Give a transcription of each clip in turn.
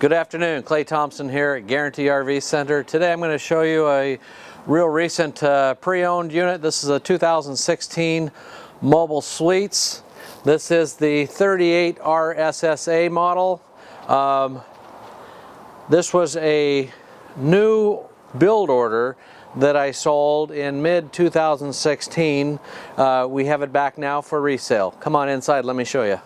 Good afternoon, Clay Thompson here at Guarantee RV Center. Today I'm going to show you a real recent pre-owned unit. This is a 2016 Mobile Suites. This is the 38 RSSA model. This was a new build order that I sold in mid-2016. We have it back now for resale. Come on inside, let me show you.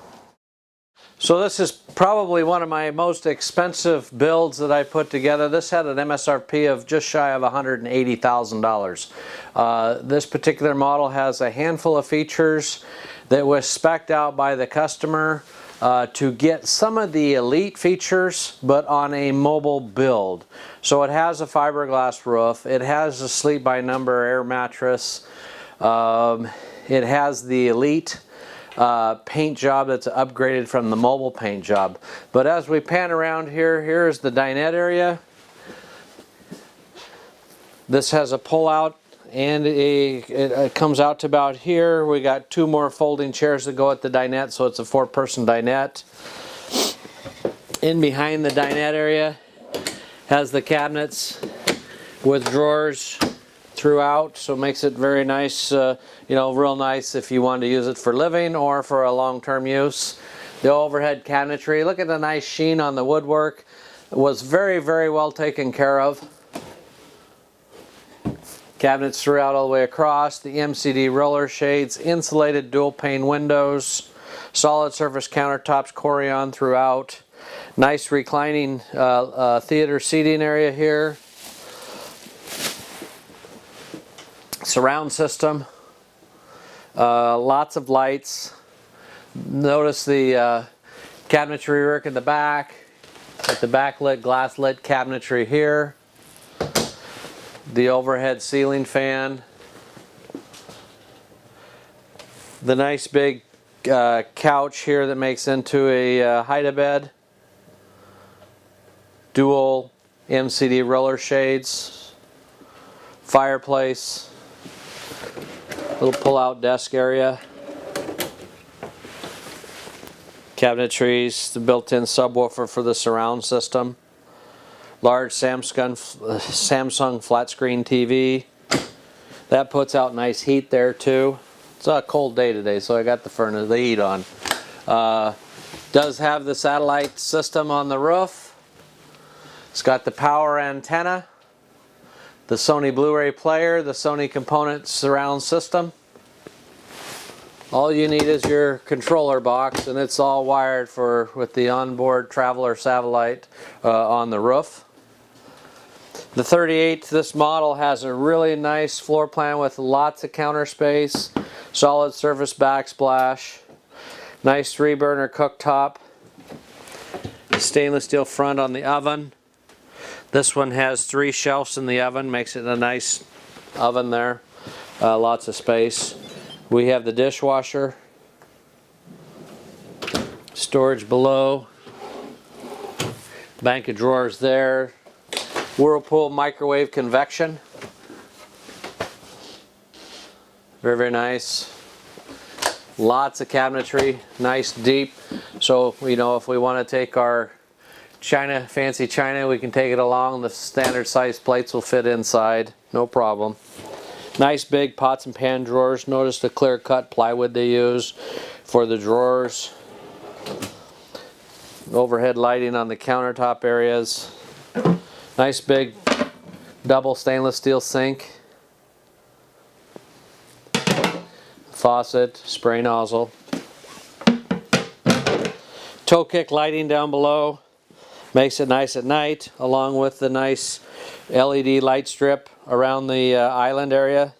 So this is probably one of my most expensive builds that I put together. This had an MSRP of just shy of $180,000. This particular model has a handful of features that was spec'd out by the customer to get some of the elite features, but on a mobile build. So it has a fiberglass roof, it has a sleep by number air mattress, it has the elite paint job that's upgraded from the mobile paint job. But as we pan around here, here's the dinette area. This has a pull out and it comes out to about here. We got two more folding chairs that go at the dinette, so it's a 4-person dinette. In behind the dinette area has the cabinets with drawers throughout, so it makes it very nice, real nice if you want to use it for living or for a long-term use. The overhead cabinetry, look at the nice sheen on the woodwork. It was very, very well taken care of. Cabinets throughout all the way across, the MCD roller shades, insulated dual pane windows, solid surface countertops, Corian throughout. Nice reclining theater seating area here. Surround system, lots of lights. Notice the cabinetry work in the back, at the backlit, glass lit cabinetry here. The overhead ceiling fan. The nice big couch here that makes into a hide-a-bed. Dual MCD roller shades. Fireplace. Little pull-out desk area. Cabinetries, the built-in subwoofer for the surround system. Large Samsung flat screen TV. That puts out nice heat there too. It's a cold day today, so I got the heat on. Does have the satellite system on the roof. It's got the power antenna, the Sony Blu-ray player, the Sony component surround system. All you need is your controller box, and it's all wired with the onboard traveler satellite on the roof. The 38, this model has a really nice floor plan with lots of counter space, solid surface backsplash, nice 3-burner cooktop, stainless steel front on the oven. This one has 3 shelves in the oven, makes it a nice oven there. Lots of space. We have the dishwasher, storage below, bank of drawers there, Whirlpool microwave convection. Very, very nice. Lots of cabinetry, nice deep. So, if we want to take our china, fancy china, we can take it along. The standard size plates will fit inside, no problem. Nice big pots and pan drawers. Notice the clear cut plywood they use for the drawers. Overhead lighting on the countertop areas. Nice big double stainless steel sink. Faucet, spray nozzle. Toe kick lighting down below. Makes it nice at night, along with the nice LED light strip around the island area.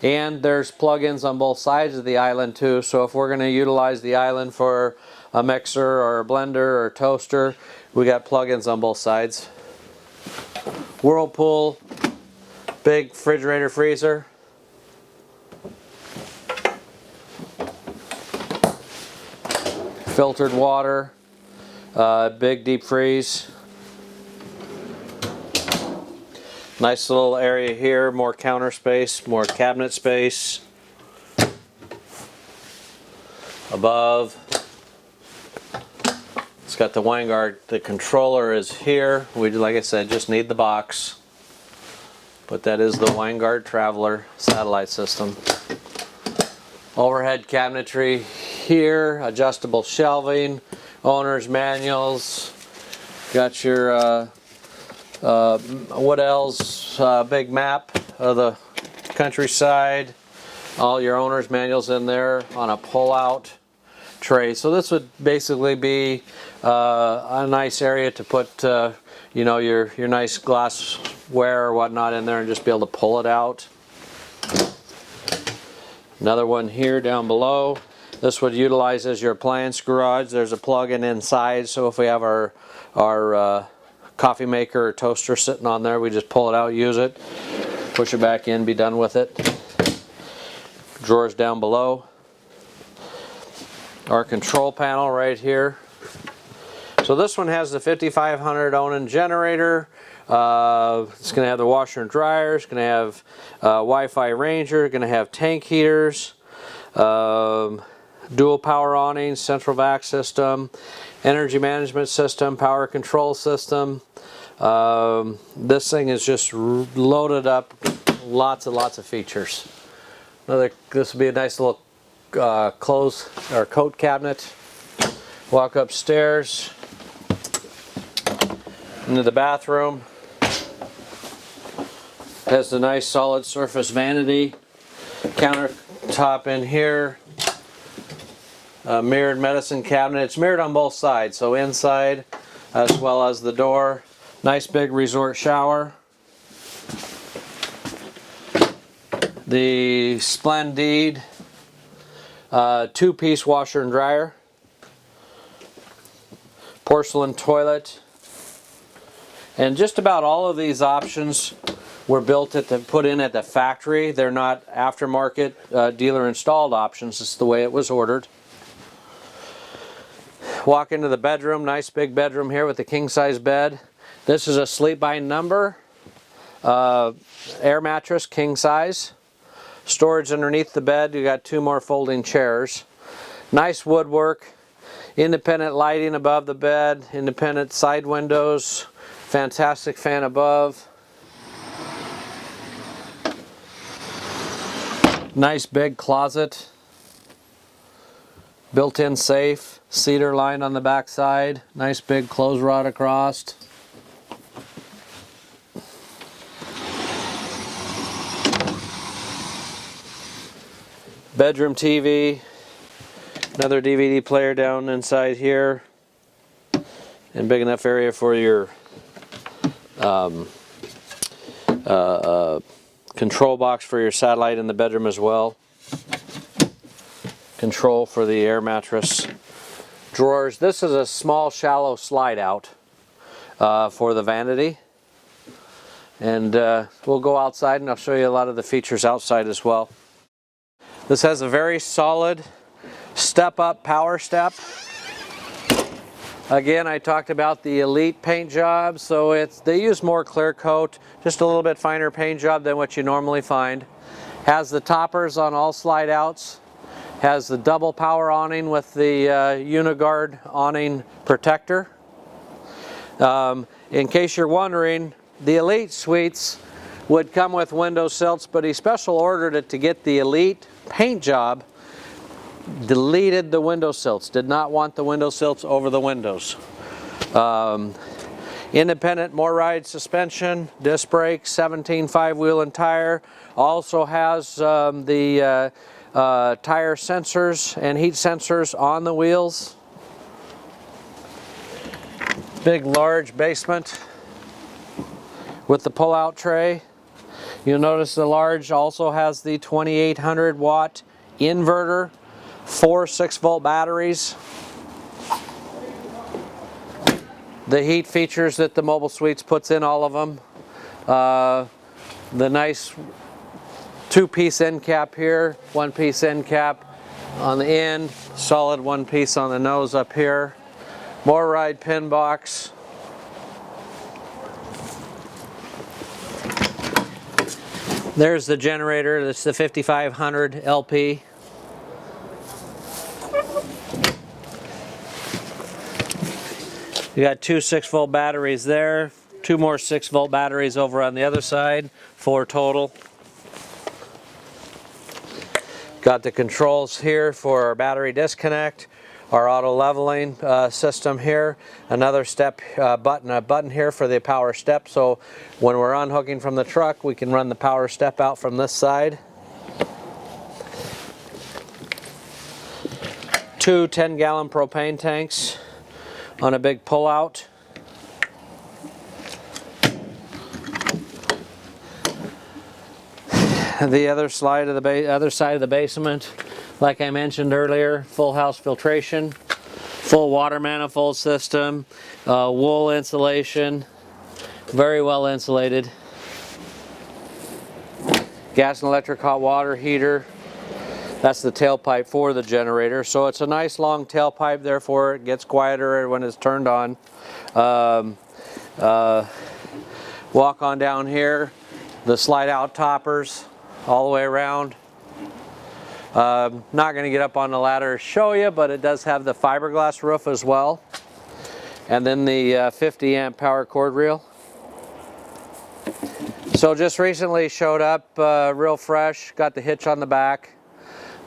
And there's plug-ins on both sides of the island too, so if we're going to utilize the island for a mixer or a blender or a toaster, we got plug-ins on both sides. Whirlpool, big refrigerator freezer. Filtered water, big deep freeze. Nice little area here, more counter space, more cabinet space. Above, it's got the Vanguard. The controller is here. We, like I said, just need the box. But that is the Vanguard Traveler satellite system. Overhead cabinetry here, adjustable shelving, owner's manuals. Got your Woodell's big map of the countryside. All your owner's manuals in there on a pull-out tray. So this would basically be a nice area to put you know, your nice glassware or whatnot in there and just be able to pull it out. Another one here down below. This would utilize as your appliance garage. There's a plug-in inside, so if we have our coffee maker or toaster sitting on there, we just pull it out, use it, push it back in, be done with it. Drawers down below. Our control panel right here. So this one has the 5500 Onan generator. It's going to have the washer and dryer. It's going to have Wi-Fi Ranger. Going to have tank heaters, dual power awnings, central vac system, energy management system, power control system. This thing is just loaded up, lots and lots of features. This would be a nice little clothes or coat cabinet. Walk upstairs into the bathroom. Has the nice solid surface vanity, countertop in here, mirrored medicine cabinet. It's mirrored on both sides, so inside as well as the door. Nice big resort shower. The Splendide two-piece washer and dryer. Porcelain toilet. And just about all of these options were put in at the factory. They're not aftermarket dealer installed options. It's the way it was ordered. Walk into the bedroom. Nice big bedroom here with the king size bed. This is a sleep by number air mattress, king size. Storage underneath the bed. You got two more folding chairs. Nice woodwork. Independent lighting above the bed. Independent side windows. Fantastic fan above. Nice big closet. Built-in safe. Cedar line on the back side. Nice big clothes rod across. Bedroom TV. Another DVD player down inside here. And big enough area for your control box for your satellite in the bedroom as well. Control for the air mattress. Drawers. This is a small shallow slide out for the vanity. And we'll go outside and I'll show you a lot of the features outside as well. This has a very solid step-up power step. Again, I talked about the Elite paint job, so they use more clear coat, just a little bit finer paint job than what you normally find. Has the toppers on all slide outs. Has the double power awning with the Uniguard awning protector. In case you're wondering, the Elite Suites would come with window silts, but he special ordered it to get the Elite paint job. Deleted the window silts, did not want the window silts over the windows. Independent MORride suspension, disc brakes, 17 5-wheel and tire. Also has the tire sensors and heat sensors on the wheels. Big large basement with the pull-out tray. You'll notice the large also has the 2800 watt inverter. 4 6-volt batteries. The heat features that the Mobile Suites puts in all of them. The nice 2-piece end cap here, 1-piece end cap on the end, solid 1-piece on the nose up here. MORride pin box. There's the generator. That's the 5500 LP. You got two 6-volt batteries there, 2 more 6-volt batteries over on the other side, 4 total. Got the controls here for our battery disconnect, our auto leveling system here, another step a button here for the power step, so when we're unhooking from the truck we can run the power step out from this side. 2 10-gallon propane tanks on a big pull-out. The other side of the basement, like I mentioned earlier, full house filtration, full water manifold system, wool insulation, very well insulated. Gas and electric hot water heater. That's the tailpipe for the generator. So it's a nice long tailpipe, therefore it gets quieter when it's turned on. Walk on down here, the slide out toppers all the way around. Not going to get up on the ladder to show you, but it does have the fiberglass roof as well. And then the 50 amp power cord reel. So just recently showed up, real fresh, got the hitch on the back.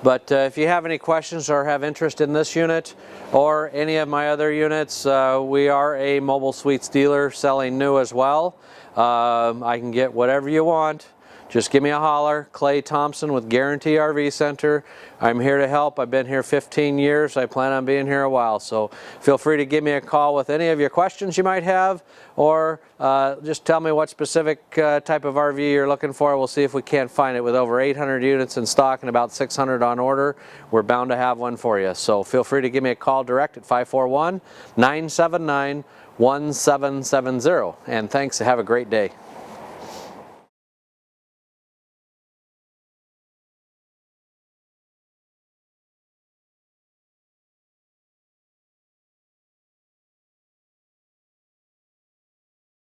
But if you have any questions or have interest in this unit or any of my other units, we are a Mobile Suites dealer selling new as well. I can get whatever you want. Just give me a holler. Clay Thompson with Guarantee RV Center. I'm here to help. I've been here 15 years. I plan on being here a while. So feel free to give me a call with any of your questions you might have, or just tell me what specific type of RV you're looking for. We'll see if we can't find it. With over 800 units in stock and about 600 on order, we're bound to have one for you. So feel free to give me a call direct at 541-979-1770. And thanks, have a great day.